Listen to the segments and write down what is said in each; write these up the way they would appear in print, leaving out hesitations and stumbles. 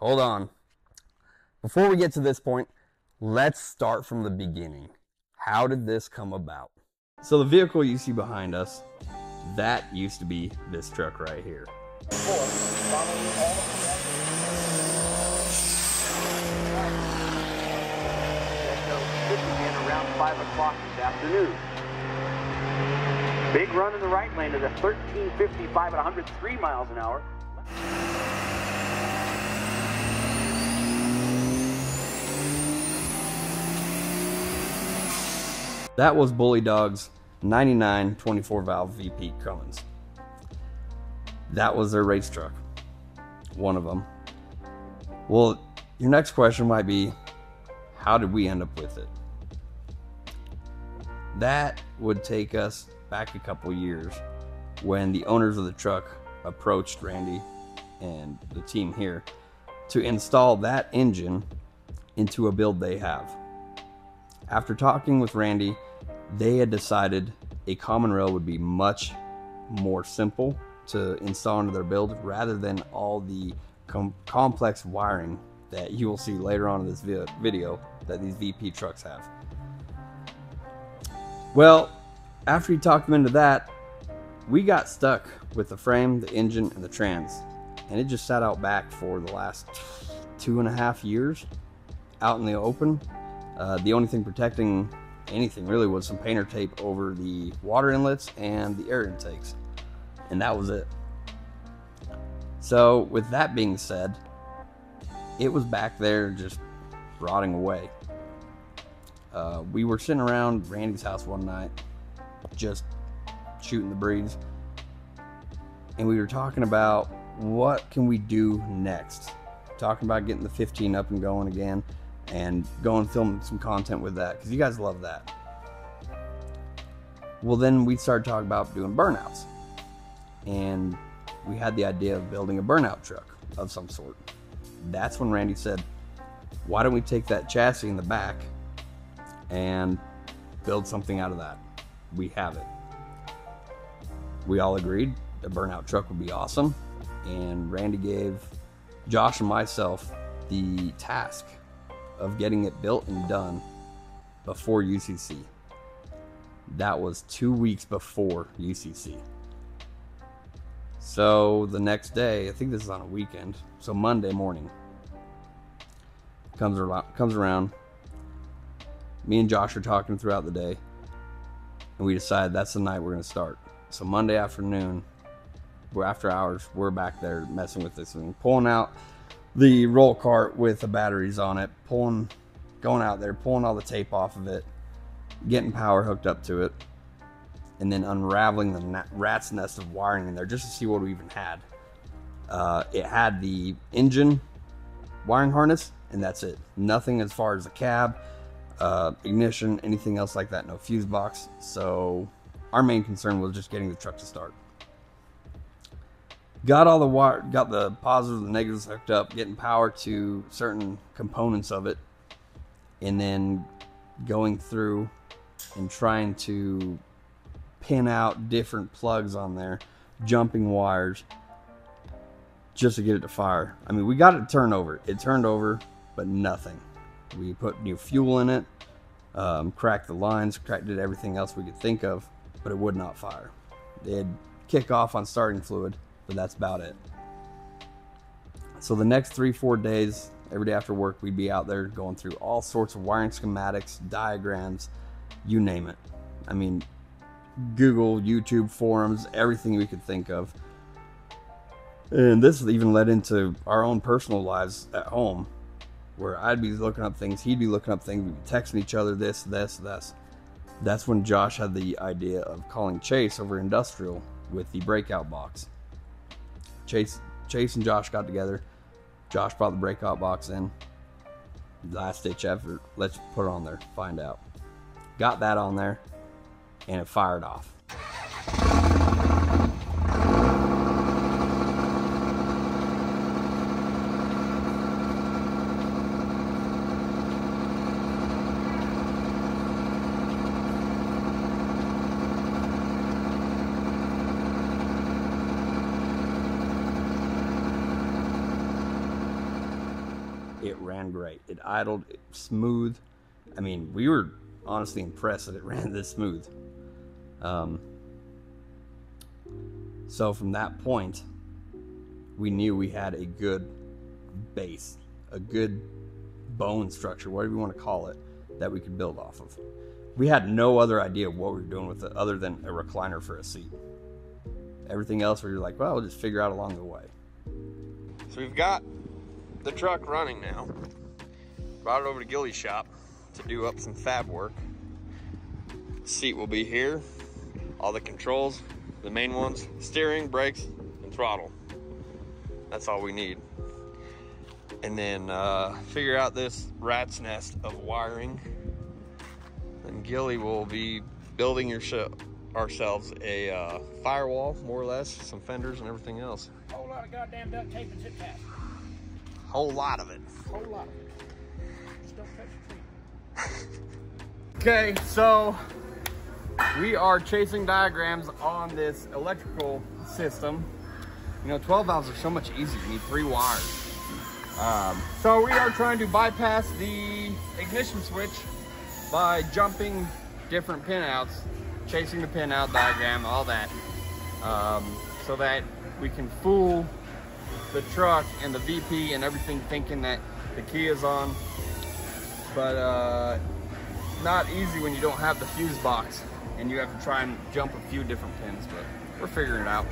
hold on. Before we get to this point, let's start from the beginning. How did this come about? So the vehicle you see behind us, that used to be this truck right here. Around 5 o'clock this afternoon. Big run in the right lane to the 1355 at 103 miles an hour. That was Bully Dog's 99 24 valve VP Cummins. That was their race truck. One of them. Well, your next question might be, how did we end up with it? That would take us back a couple years when the owners of the truck approached Randy and the team here to install that engine into a build they have. After talking with Randy, they had decided a common rail would be much more simple to install into their build rather than all the complex wiring that you will see later on in this video that these VP trucks have. Well, after he talked them into that, we got stuck with the frame, the engine, and the trans. And it just sat out back for the last 2.5 years out in the open. The only thing protecting anything really was some painter tape over the water inlets and the air intakes. And that was it. So with that being said, it was back there just rotting away. We were sitting around Randy's house one night, just shooting the breeze, and we were talking about what can we do next. Talking about getting the 15 up and going again, and going film some content with that, because you guys love that. Well, then we started talking about doing burnouts, and we had the idea of building a burnout truck of some sort. That's when Randy said, why don't we take that chassis in the back and build something out of that? We have it. We all agreed a burnout truck would be awesome, and Randy gave Josh and myself the task of getting it built and done before UCC. That was 2 weeks before UCC. So the next day, I think this is on a weekend, so Monday morning comes around. Me and Josh are talking throughout the day, and we decide that's the night we're going to start. So Monday afternoon, we're after hours, we're back there messing with this thing, pulling out the roll cart with the batteries on it, going out there, pulling all the tape off of it, getting power hooked up to it, and then unraveling the rat's nest of wiring in there just to see what we even had. It had the engine wiring harness, and that's it. Nothing as far as the cab, ignition, anything else like that. No fuse box. So our main concern was just getting the truck to start. Got all the wire, got the positives and negatives hooked up, getting power to certain components of it, and then going through and trying to pin out different plugs on there, jumping wires, just to get it to fire. I mean, we got it to turn over. It turned over, but nothing. We put new fuel in it, cracked the lines, did everything else we could think of, but it would not fire. It'd kick off on starting fluid, but that's about it. So the next 3-4 days, every day after work, we'd be out there going through all sorts of wiring schematics, diagrams, you name it. I mean, Google, YouTube, forums, everything we could think of. And this even led into our own personal lives at home, where I'd be looking up things, he'd be looking up things, we'd be texting each other this. That's when Josh had the idea of calling Chase over Industrial with the breakout box. Chase and Josh got together. Josh brought the breakout box in. Last ditch effort. Let's put it on there, find out. Got that on there, and it fired off. it ran great. It idled smooth. I mean, we were honestly impressed that it ran this smooth. So from that point, we knew we had a good base, a good bone structure, whatever you want to call it, that we could build off of. We had no other idea of what we were doing with it other than a recliner for a seat. Everything else we were like, well, we'll just figure out along the way. So we've got the truck running now. Brought it over to Gilly's shop to do up some fab work. Seat will be here. All the controls, the main ones, steering, brakes, and throttle. That's all we need. And then figure out this rat's nest of wiring. And Gilly will be building ourselves a firewall, more or less, some fenders and everything else. Whole lot of goddamn duct tape and zip ties. Whole lot of it. Whole lot of it. Just don't touch the tree. Okay, so we are chasing diagrams on this electrical system. You know, 12 valves are so much easier. You need 3 wires. So we are trying to bypass the ignition switch by jumping different pinouts, chasing the pinout diagram, all that, so that we can fool the truck and the VP and everything thinking that the key is on. But not easy when you don't have the fuse box and you have to try and jump a few different pins, but we're figuring it out.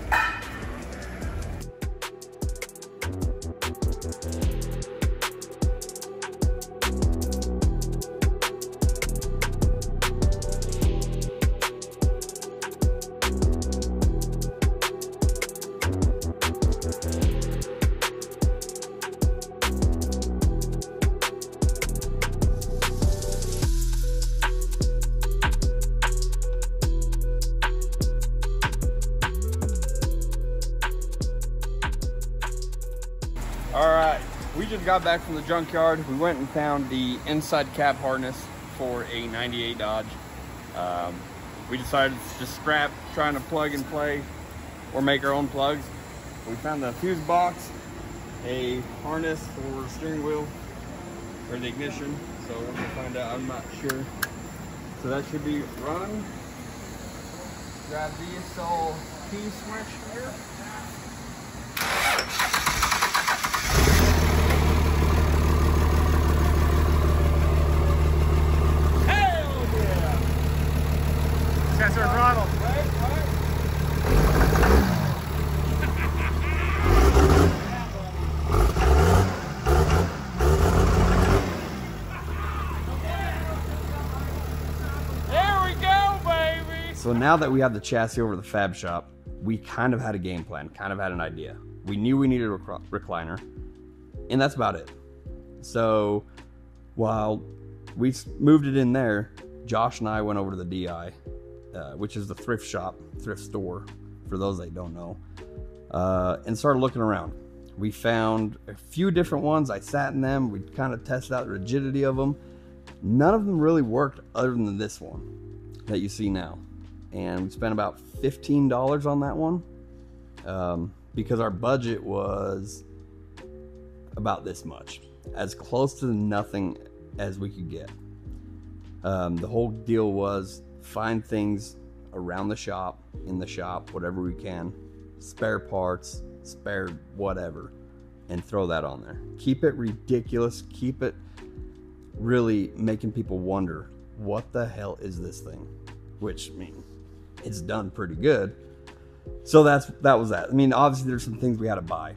Alright, we just got back from the junkyard. We went and found the inside cab harness for a 98 Dodge. We decided to just scrap trying to plug and play or make our own plugs. We found the fuse box, a harness for the steering wheel or the ignition. So we'll find out, I'm not sure. So that should be running. Grab the old key switch here. That's our throttle. There we go, baby. So now that we have the chassis over to the fab shop, we kind of had a game plan, kind of had an idea. We knew we needed a recliner, and that's about it. So while we moved it in there, Josh and I went over to the DI, which is the thrift shop, thrift store, for those that don't know, and started looking around. We found a few different ones. I sat in them. We kind of tested out the rigidity of them. None of them really worked other than this one that you see now. And we spent about $15 on that one because our budget was about this much, as close to nothing as we could get. The whole deal was find things around the shop, in the shop, whatever we can, spare parts, spare whatever, and throw that on there. Keep it ridiculous, keep it really making people wonder, what the hell is this thing? Which, I mean, it's done pretty good. So that was that. I mean, obviously there's some things we had to buy,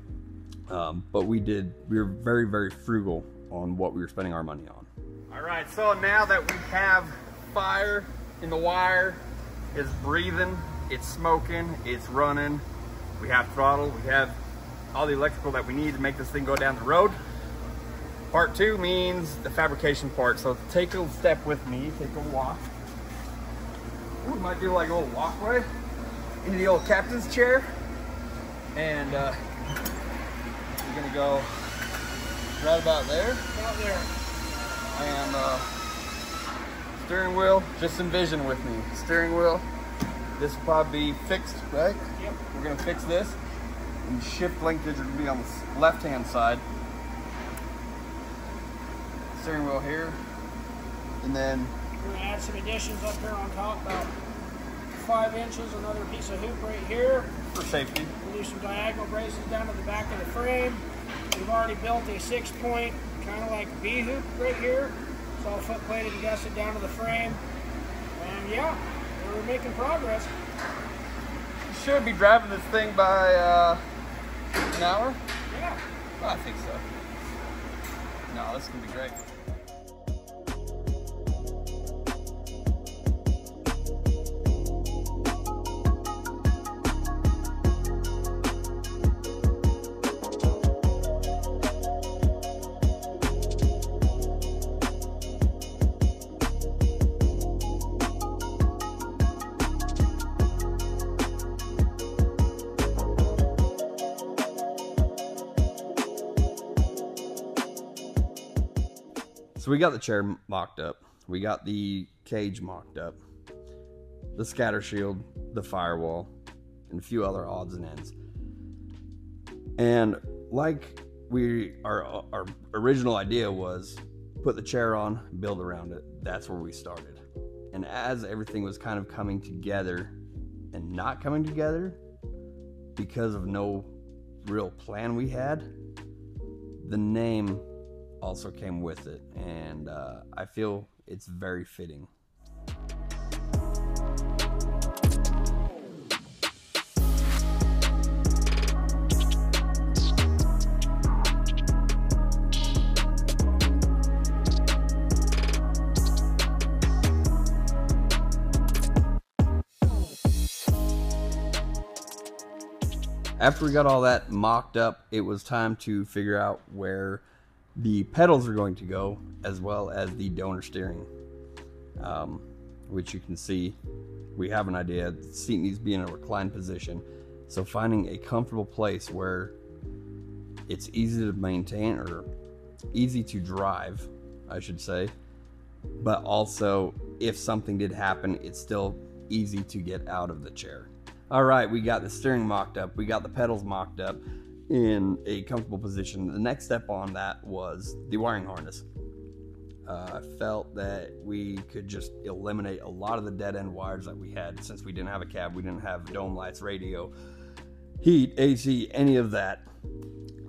but we were very, very frugal on what we were spending our money on. All right, so now that we have fire in the wire, it's breathing, it's smoking, it's running, we have throttle, we have all the electrical that we need to make this thing go down the road. Part 2 means the fabrication part. So take a step with me, take a walk. Ooh, we might do like a little walkway into the old captain's chair. And we're gonna go right about there. About there. And steering wheel, just envision with me. Steering wheel, this will probably be fixed, right? Yep. We're gonna fix this. And shift linkage will be on the left-hand side. steering wheel here, and then we're gonna add some additions up here on top, about 5 inches, another piece of hoop right here. for safety. We'll do some diagonal braces down to the back of the frame. We've already built a 6-point, kind of like V-hoop right here. It's all foot plated and gusset down to the frame. And yeah, we're making progress. You should be driving this thing by an hour? Yeah. Oh, I think so. No, this is gonna be great. So we got the chair mocked up, we got the cage mocked up, the scatter shield, the firewall, and a few other odds and ends. And like our original idea was put the chair on, build around it. That's where we started. And as everything was kind of coming together and not coming together because of no real plan we had, the name also came with it, and I feel it's very fitting. After we got all that mocked up, it was time to figure out where the pedals are going to go, as well as the donor steering, which you can see we have an idea. The seat needs to be in a reclined position, so finding a comfortable place where it's easy to maintain, or easy to drive, I should say, but also if something did happen, it's still easy to get out of the chair. All right, we got the steering mocked up, we got the pedals mocked up in a comfortable position. The next step on that was the wiring harness. I felt that we could just eliminate a lot of the dead end wires that we had, since we didn't have a cab, we didn't have dome lights, radio, heat, AC, any of that.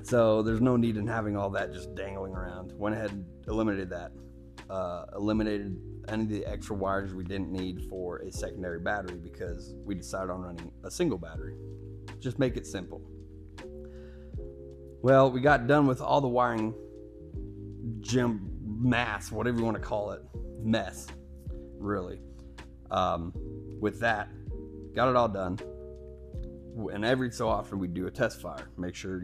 So there's no need in having all that just dangling around. Went ahead and eliminated that. Eliminated any of the extra wires we didn't need for a secondary battery, because we decided on running a single battery. Just make it simple. Well, we got done with all the wiring, mass, whatever you want to call it, mess, really. With that, got it all done. And every so often we do a test fire, make sure,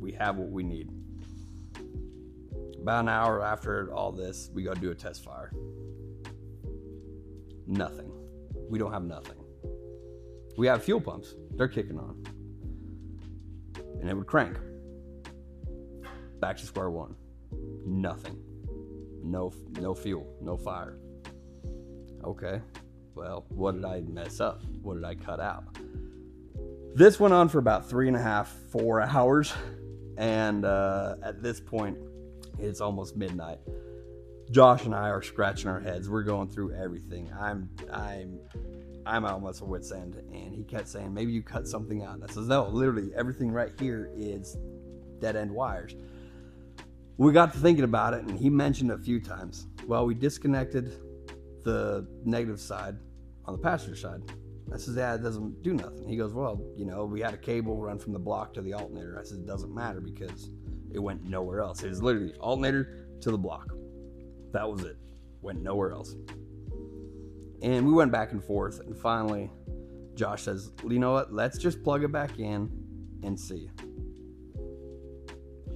we have what we need. About an hour after all this, we go do a test fire. Nothing. We don't have nothing. We have fuel pumps, they're kicking on. And it would crank. Back to square one. Nothing. No fuel, no fire. Okay, well, what did I mess up? What did I cut out? This went on for about 3.5, 4 hours, and at this point, it's almost midnight. Josh and I are scratching our heads. We're going through everything. I'm almost at wit's end, and he kept saying, maybe you cut something out. And I says, no, literally everything right here is dead end wires. We got to thinking about it, and he mentioned a few times, well, we disconnected the negative side on the passenger side. I says, yeah, it doesn't do nothing. He goes, well, we had a cable run from the block to the alternator. I said, it doesn't matter, because it went nowhere else. It was literally alternator to the block. That was it. Went nowhere else. And we went back and forth, and finally Josh says, well, you know what, let's just plug it back in and see.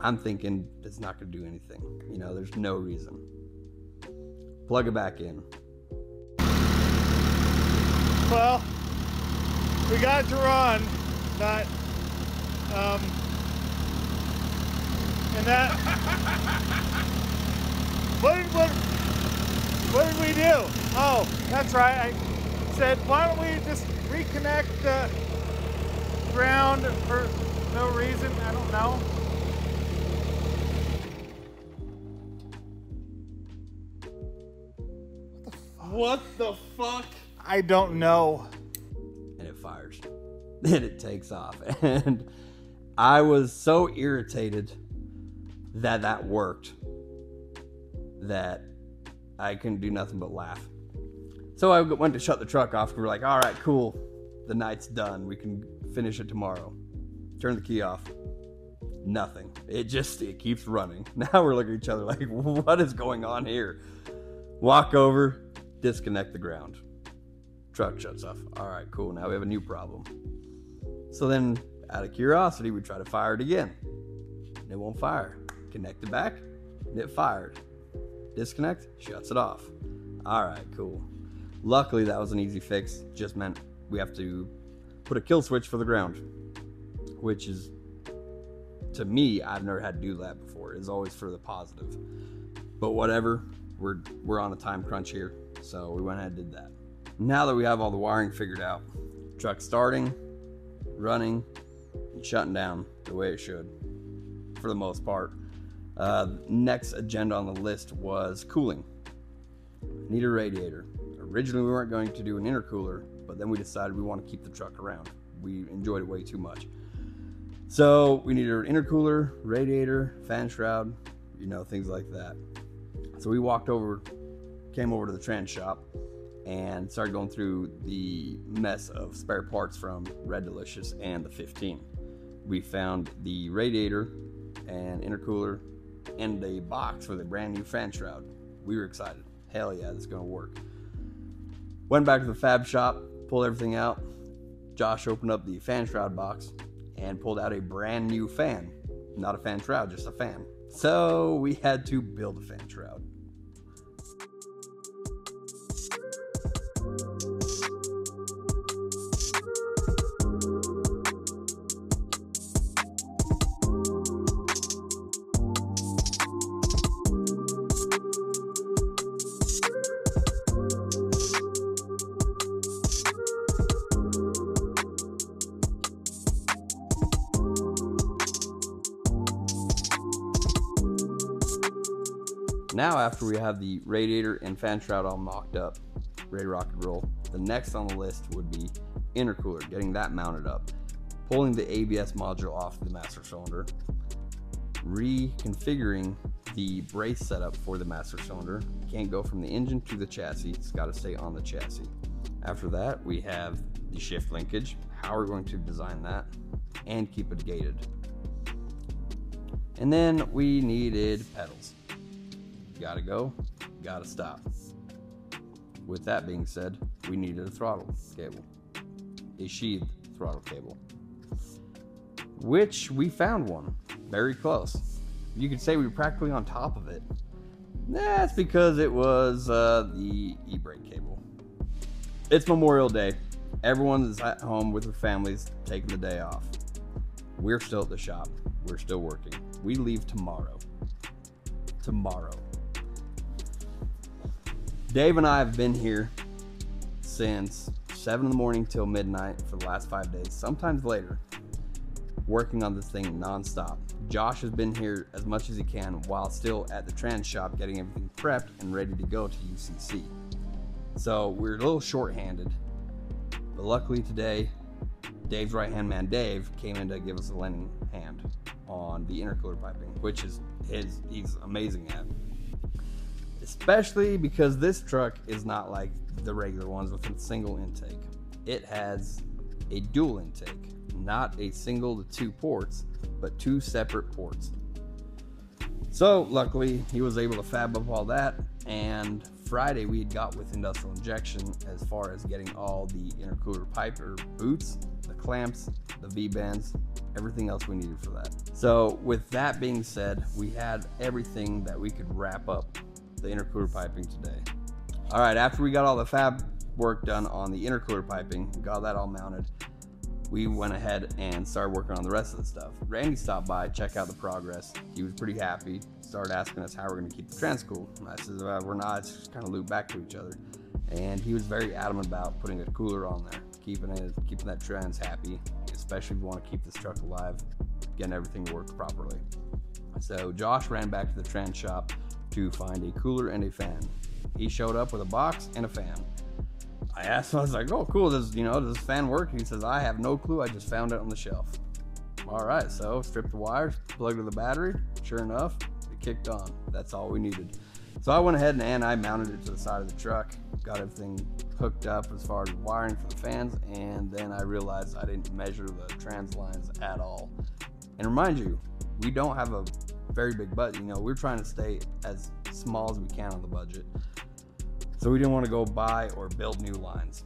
I'm thinking it's not going to do anything. There's no reason. Plug it back in. Well, we got it to run, but and that what did we do? Oh, that's right. I said, why don't we just reconnect the ground for no reason? I don't know. What the fuck? I don't know. And it fires. And it takes off. And I was so irritated that that worked that I couldn't do nothing but laugh. So I went to shut the truck off. We were like, all right, cool. The night's done. We can finish it tomorrow. Turn the key off. Nothing. It keeps running. Now we're looking at each other like, what is going on here? Walk over, disconnect the ground. Truck shuts off. All right, cool. Now we have a new problem. So then, out of curiosity, we try to fire it again. It won't fire. Connect it back. It fired. Disconnect, shuts it off. All right, cool. Luckily, that was an easy fix. Just meant we have to put a kill switch for the ground, which is, to me, I've never had to do that before. It's always for the positive. But whatever, we're on a time crunch here, so we went ahead and did that. Now that we have all the wiring figured out, truck starting, running, and shutting down the way it should, for the most part. Next agenda on the list was cooling. Need a radiator. Originally, we weren't going to do an intercooler, but then we decided we want to keep the truck around. We enjoyed it way too much. So we needed an intercooler, radiator, fan shroud, things like that. So we came over to the trans shop and started going through the mess of spare parts from Red Delicious and the 15. We found the radiator and intercooler and a box with a brand new fan shroud. We were excited. Hell yeah, this is gonna work. Went back to the fab shop, pulled everything out. Josh opened up the fan shroud box and pulled out a brand new fan. Not a fan shroud, just a fan. So we had to build a fan shroud. Now, after we have the radiator and fan shroud all mocked up, ready to rock and roll, the next on the list would be intercooler, getting that mounted up, pulling the ABS module off the master cylinder, reconfiguring the brace setup for the master cylinder. Can't go from the engine to the chassis, it's got to stay on the chassis. After that, we have the shift linkage, how we're going to design that, and keep it gated. And then we needed pedals. Gotta go, gotta stop. With that being said, we needed a throttle cable, a sheathed throttle cable, which we found one, very close. You could say we were practically on top of it. That's because it was the e-brake cable. It's Memorial Day. Everyone is at home with their families taking the day off. We're still at the shop. We're still working. We leave tomorrow. Dave and I have been here since 7 in the morning till midnight for the last 5 days, sometimes later, working on this thing nonstop. Josh has been here as much as he can while still at the trans shop getting everything prepped and ready to go to UCC. So we're a little short-handed, but luckily today, Dave's right-hand man Dave came in to give us a lending hand on the intercooler piping, which he's amazing at. Especially because this truck is not like the regular ones with a single intake. It has a dual intake, not a single to two ports, but two separate ports. So luckily he was able to fab up all that, and Friday we had got with industrial injection as far as getting all the intercooler pipe or boots, the clamps, the V-bands, everything else we needed for that. So with that being said, we had everything that we could wrap up the intercooler piping today. All right, after we got all the fab work done on the intercooler piping, got that all mounted, we went ahead and started working on the rest of the stuff. Randy stopped by, check out the progress. He was pretty happy, started asking us how we're gonna keep the trans cool. I said, we're not, it's just kind of loop back to each other. And he was very adamant about putting a cooler on there, keeping that trans happy, especially if you want to keep this truck alive, getting everything to work properly. So Josh ran back to the trans shop to find a cooler and a fan. He showed up with a box and a fan. I asked him, I was like, oh cool, does this fan work? He says, I have no clue, I just found it on the shelf. All right, so stripped the wires, plugged to the battery. Sure enough, it kicked on. That's all we needed. So I went ahead and I mounted it to the side of the truck, got everything hooked up as far as wiring for the fans, and then I realized I didn't measure the trans lines at all. And remind you, we don't have a very big budget. We're trying to stay as small as we can on the budget. So we didn't want to go buy or build new lines.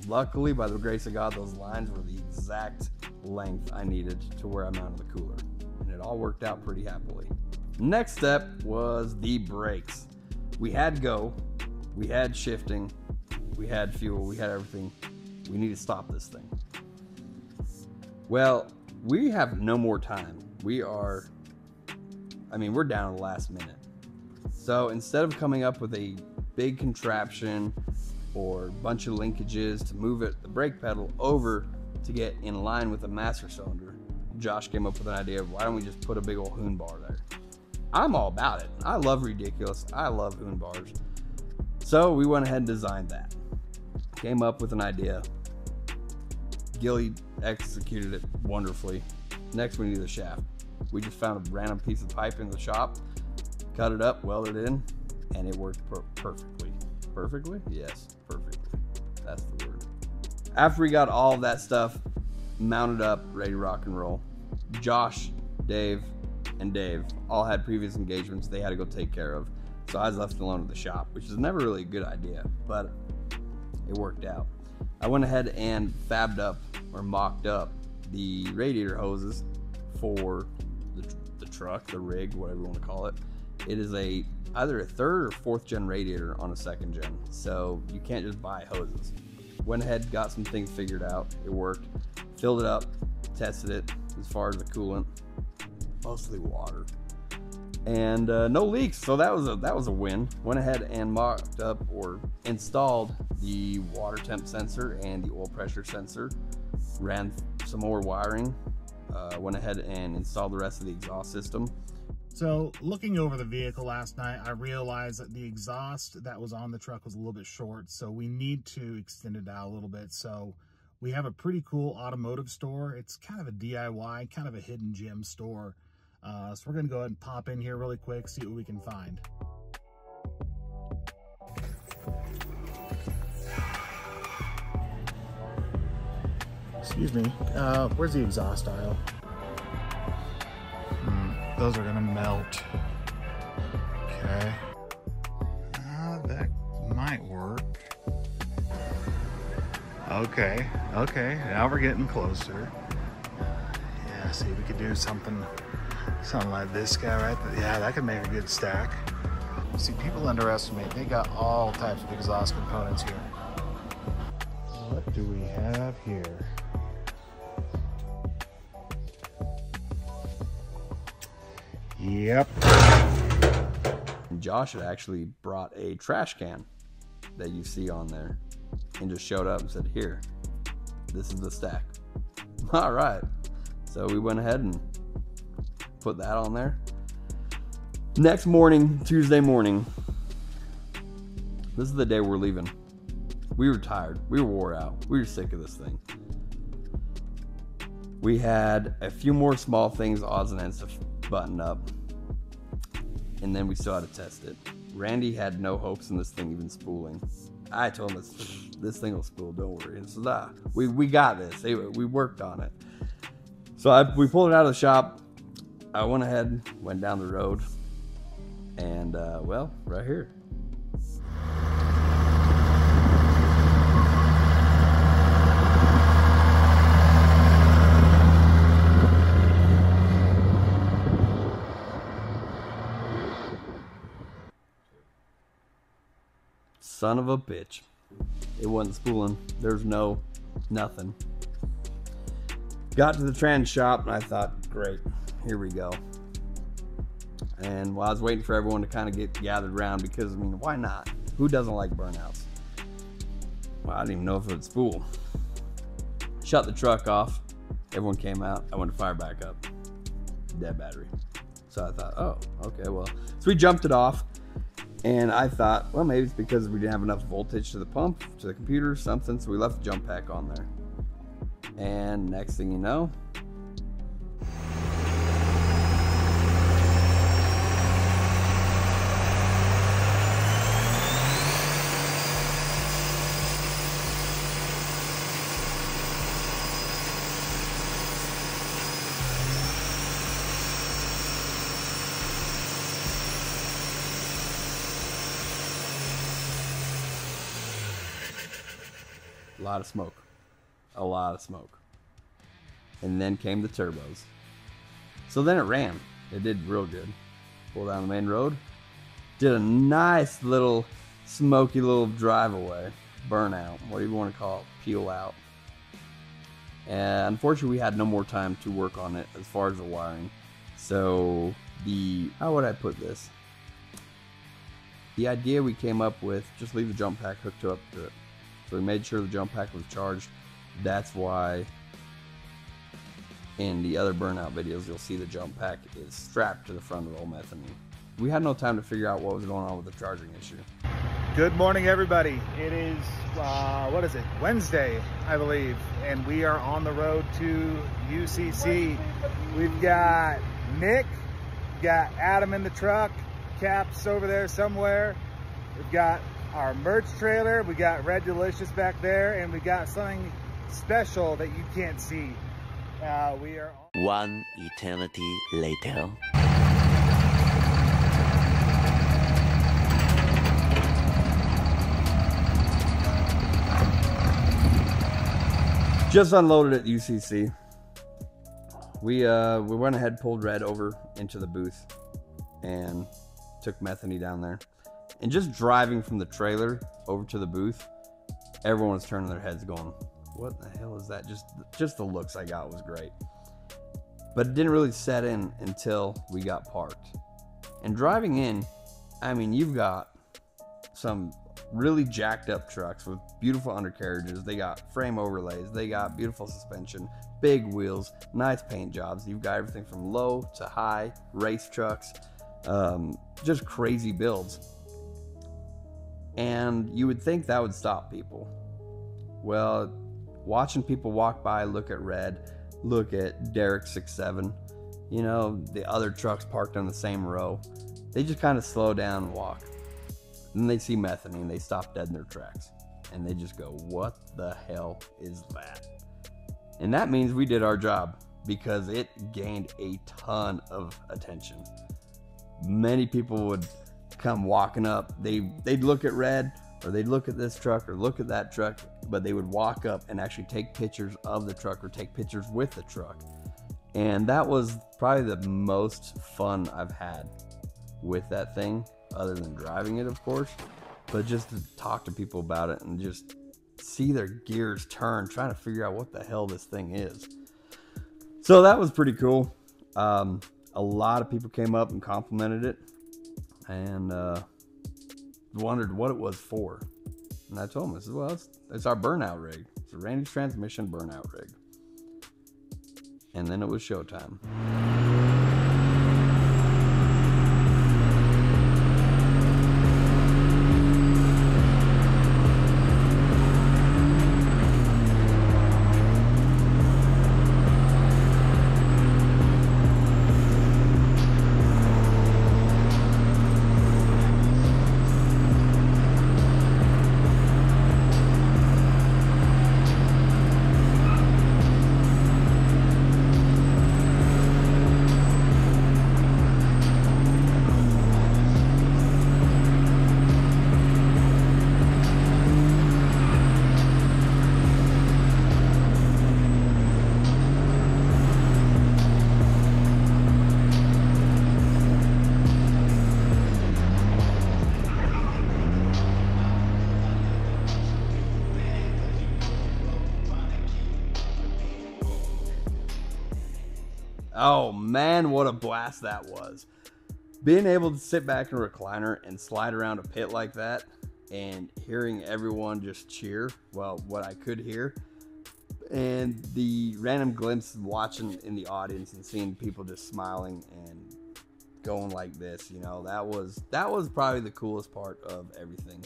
Luckily, by the grace of God, those lines were the exact length I needed to where I mounted the cooler. And it all worked out pretty happily. Next step was the brakes. We had go, we had shifting, we had fuel, we had everything. We need to stop this thing. Well, we have no more time. We're down to the last minute. So instead of coming up with a big contraption or a bunch of linkages to move the brake pedal over to get in line with the master cylinder, Josh came up with an idea of, why don't we just put a big old hoon bar there? I'm all about it. I love ridiculous. I love hoon bars. So we went ahead and designed that. Came up with an idea. Gilly executed it wonderfully. Next, we need the shaft. We just found a random piece of pipe in the shop, cut it up, welded it in, and it worked perfectly. Perfectly? Yes, perfectly. That's the word. After we got all of that stuff mounted up, ready to rock and roll, Josh, Dave, and Dave all had previous engagements they had to go take care of. So I was left alone at the shop, which is never really a good idea, but it worked out. I went ahead and fabbed up or mocked up the radiator hoses for the truck, the rig, whatever you want to call it. It is either a 3rd or 4th gen radiator on a 2nd gen, so you can't just buy hoses. Went ahead, got some things figured out. It worked. Filled it up, tested it as far as the coolant, mostly water, and no leaks. So that was a win. Went ahead and mocked up or installed the water temp sensor and the oil pressure sensor. Ran some more wiring. Went ahead and installed the rest of the exhaust system. So looking over the vehicle last night, I realized that the exhaust that was on the truck was a little bit short, so we need to extend it out a little bit. So we have a pretty cool automotive store. It's kind of a DIY, kind of a hidden gem store. So we're gonna go ahead and pop in here really quick, see what we can find. Excuse me, where's the exhaust aisle? Those are gonna melt. Okay. That might work. Okay, now we're getting closer. Yeah, see, we could do something like this guy right there. Yeah, that could make a good stack. See, people underestimate, they got all types of exhaust components here. What do we have here? Yep. Josh had actually brought a trash can that you see on there and just showed up and said, here, this is the stack. All right. So we went ahead and put that on there. Next morning, Tuesday morning, this is the day we're leaving. We were tired. We were wore out. We were sick of this thing. We had a few more small things, odds and ends to button up, and then we still had to test it. Randy had no hopes in this thing even spooling. I told him this thing will spool, don't worry. And so we got this. We worked on it. So we pulled it out of the shop. I went ahead, went down the road, and well, right here. Son of a bitch. It wasn't spooling. There's nothing. Got to the trans shop and I thought, great, here we go. And while I was waiting for everyone to kind of get gathered around, because I mean, why not? Who doesn't like burnouts? Well, I didn't even know if it would spool. Shut the truck off. Everyone came out. I went to fire back up. Dead battery. So I thought, oh, okay, well. So we jumped it off. And I thought, well, maybe it's because we didn't have enough voltage to the pump, to the computer, something, so we left the jump pack on there. And next thing you know, a lot of smoke. A lot of smoke. And then came the turbos. So then it ran. It did real good. Pulled down the main road. Did a nice little smoky little drive away. Burnout. What do you want to call it? Peel out. And unfortunately we had no more time to work on it as far as the wiring. So how would I put this? The idea we came up with, just leave the jump pack hooked up to it. So we made sure the jump pack was charged. That's why in the other Burnout videos, you'll see the jump pack is strapped to the front of the old Metheny. We had no time to figure out what was going on with the charging issue. Good morning, everybody. It is, what is it? Wednesday, I believe. And we are on the road to UCC. We've got Nick, we've got Adam in the truck, Cap's over there somewhere. We've got our merch trailer, we got Red Delicious back there, and we got something special that you can't see. We are one eternity later. Just unloaded at UCC. We went ahead, pulled Red over into the booth, and took Metheny down there. And just driving from the trailer over to the booth, everyone was turning their heads going, what the hell is that? Just the looks I got was great. But it didn't really set in until we got parked. And driving in, I mean, you've got some really jacked up trucks with beautiful undercarriages. They got frame overlays. They got beautiful suspension, big wheels, nice paint jobs. You've got everything from low to high, race trucks, just crazy builds. And you would think that would stop people. Well, watching people walk by, look at Red, look at Derek 6'7", you know, the other trucks parked on the same row, they just kind of slow down and walk. Then they see Metheny and they stop dead in their tracks. And they just go, what the hell is that? And that means we did our job, because it gained a ton of attention. Many people would come walking up. They'd look at Red, or they'd look at this truck or look at that truck, but they would walk up and actually take pictures of the truck or take pictures with the truck. And that was probably the most fun I've had with that thing, other than driving it, of course, but just to talk to people about it and just see their gears turn, trying to figure out what the hell this thing is. So that was pretty cool. A lot of people came up and complimented it, and wondered what it was for. And I told them, I said, well, it's our Burnout rig. It's a Randy's Transmission Burnout rig. And then it was showtime. Oh man, what a blast that was. Being able to sit back in a recliner and slide around a pit like that and hearing everyone just cheer, well, what I could hear, and the random glimpse watching in the audience and seeing people just smiling and going like this, you know, that was probably the coolest part of everything.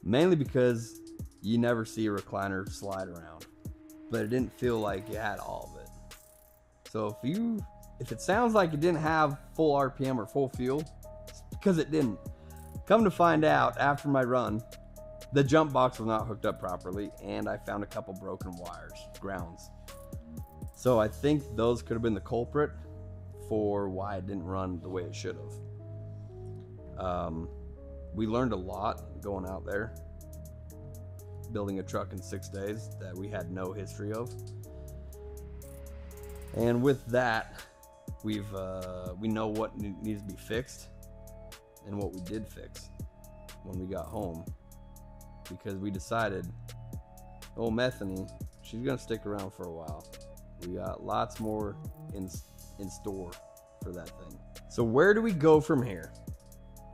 Mainly because you never see a recliner slide around, but it didn't feel like you had all of it. So if it sounds like it didn't have full RPM or full fuel, it's because it didn't. Come to find out, after my run, the jump box was not hooked up properly, and I found a couple broken grounds. So I think those could have been the culprit for why it didn't run the way it should have. We learned a lot going out there, building a truck in 6 days that we had no history of. And with that, we know what needs to be fixed and what we did fix when we got home, because we decided, old Methany, she's gonna stick around for a while. We got lots more in store for that thing. So where do we go from here?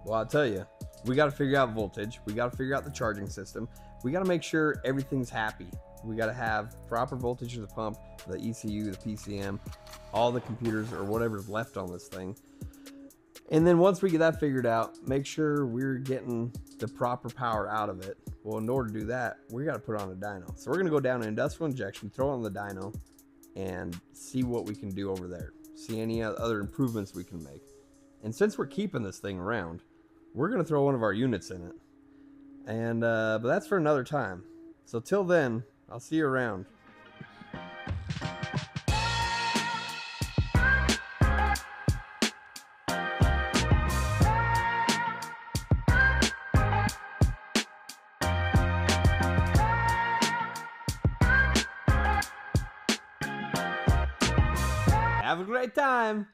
Well, I'll tell you, we got to figure out voltage. We got to figure out the charging system. We got to make sure everything's happy. We got to have proper voltage to the pump, the ECU, the PCM, all the computers or whatever's left on this thing. And then once we get that figured out, make sure we're getting the proper power out of it. Well, in order to do that, we got to put on a dyno. So we're going to go down to industrial injection, throw on the dyno, and see what we can do over there. See any other improvements we can make. And since we're keeping this thing around, we're going to throw one of our units in it. And but that's for another time. So till then, I'll see you around. Have a great time.